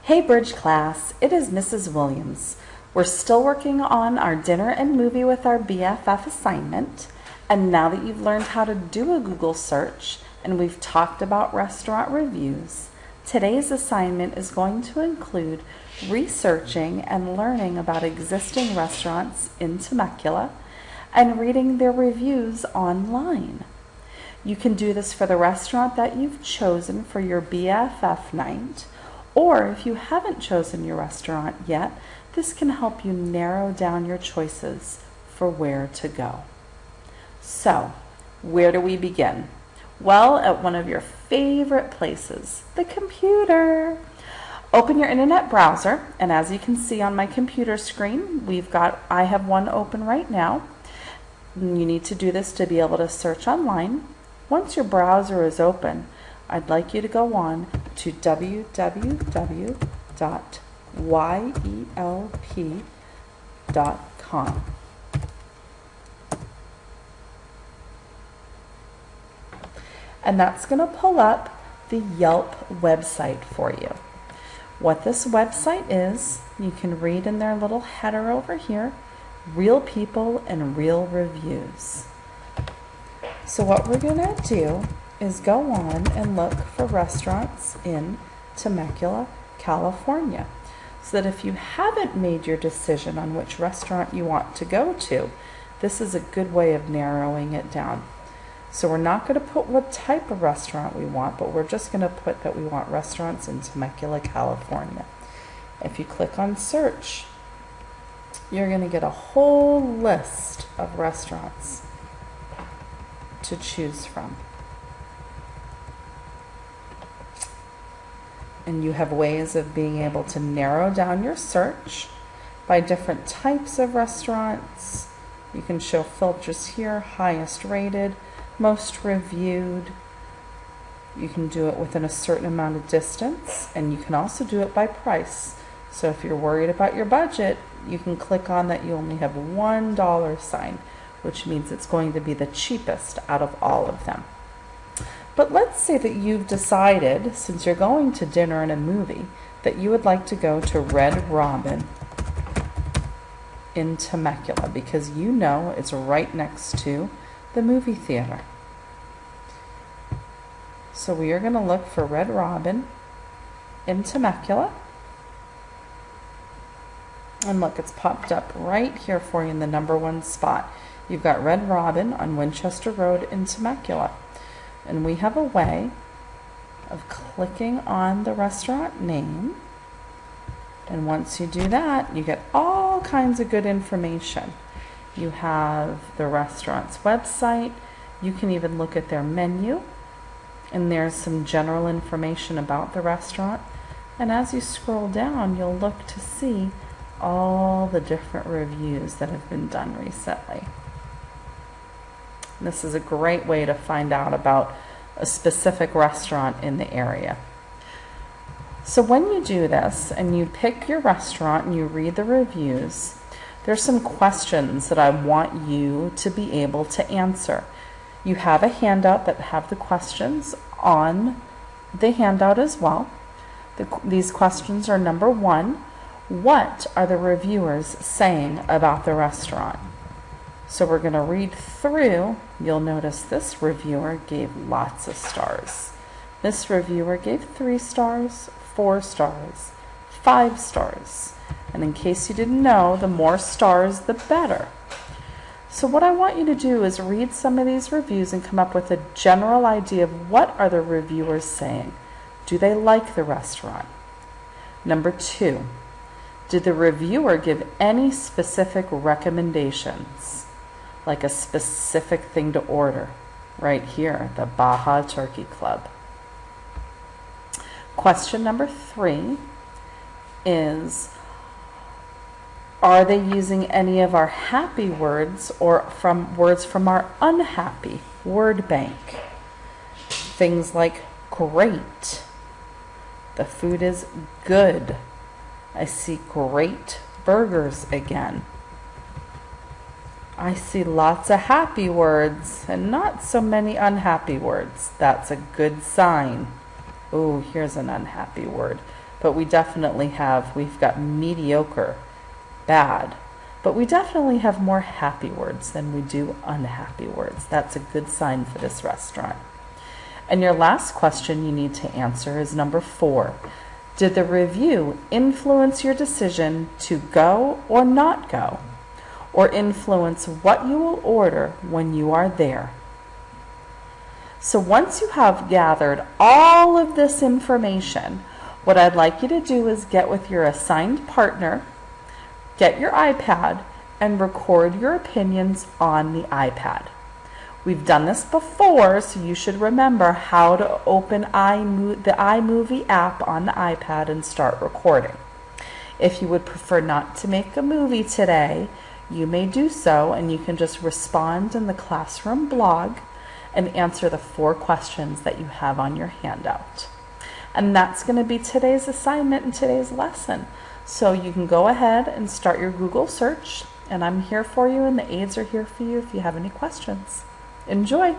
Hey Bridge class, it is Mrs. Williams. We're still working on our dinner and movie with our BFF assignment, and now that you've learned how to do a Google search and we've talked about restaurant reviews, today's assignment is going to include researching and learning about existing restaurants in Temecula and reading their reviews online. You can do this for the restaurant that you've chosen for your BFF night, or if you haven't chosen your restaurant yet, this can help you narrow down your choices for where to go. So, where do we begin? Well, at one of your favorite places, the computer. Open your internet browser, and as you can see on my computer screen, I have one open right now. You need to do this to be able to search online. Once your browser is open, I'd like you to go on to www.yelp.com. And that's going to pull up the Yelp website for you. What this website is, you can read in their little header over here, real people and real reviews. So what we're going to do is go on and look for restaurants in Temecula, California, so that if you haven't made your decision on which restaurant you want to go to, this is a good way of narrowing it down. So we're not going to put what type of restaurant we want, but we're just going to put that we want restaurants in Temecula, California. If you click on search, you're going to get a whole list of restaurants to choose from. And you have ways of being able to narrow down your search by different types of restaurants. You can show filters here, highest rated, most reviewed. You can do it within a certain amount of distance, and you can also do it by price. So if you're worried about your budget, you can click on that you only have $1 sign, which means it's going to be the cheapest out of all of them. But let's say that you've decided, since you're going to dinner and a movie, that you would like to go to Red Robin in Temecula because you know it's right next to the movie theater. So we are going to look for Red Robin in Temecula. And look, it's popped up right here for you in the #1 spot. You've got Red Robin on Winchester Road in Temecula. And we have a way of clicking on the restaurant name. And once you do that, you get all kinds of good information. You have the restaurant's website. You can even look at their menu. And there's some general information about the restaurant. And as you scroll down, you'll look to see all the different reviews that have been done recently. This is a great way to find out about a specific restaurant in the area. So when you do this and you pick your restaurant and you read the reviews, there's some questions that I want you to be able to answer. You have a handout that have the questions on the handout as well. These questions are #1, what are the reviewers saying about the restaurant? So we're going to read through. You'll notice this reviewer gave lots of stars. This reviewer gave 3 stars, 4 stars, 5 stars. And in case you didn't know, the more stars, the better. So what I want you to do is read some of these reviews and come up with a general idea of what are the reviewers saying. Do they like the restaurant? #2, did the reviewer give any specific recommendations? Like a specific thing to order. Right here, the Baja Turkey Club. Question #3 is, are they using any of our happy words or from words from our unhappy word bank? Things like great. The food is good. I see great burgers again. I see lots of happy words and not so many unhappy words. That's a good sign. Oh, here's an unhappy word. but we've got mediocre, bad, but we definitely have more happy words than we do unhappy words. That's a good sign for this restaurant. And your last question you need to answer is number 4. Did the review influence your decision to go or not go, or influence what you will order when you are there? So once you have gathered all of this information, what I'd like you to do is get with your assigned partner, get your iPad, and record your opinions on the iPad. We've done this before, so you should remember how to open the iMovie app on the iPad and start recording. If you would prefer not to make a movie today, you may do so, and you can just respond in the classroom blog and answer the 4 questions that you have on your handout. And that's going to be today's assignment and today's lesson. So you can go ahead and start your Google search, and I'm here for you, and the aides are here for you if you have any questions. Enjoy!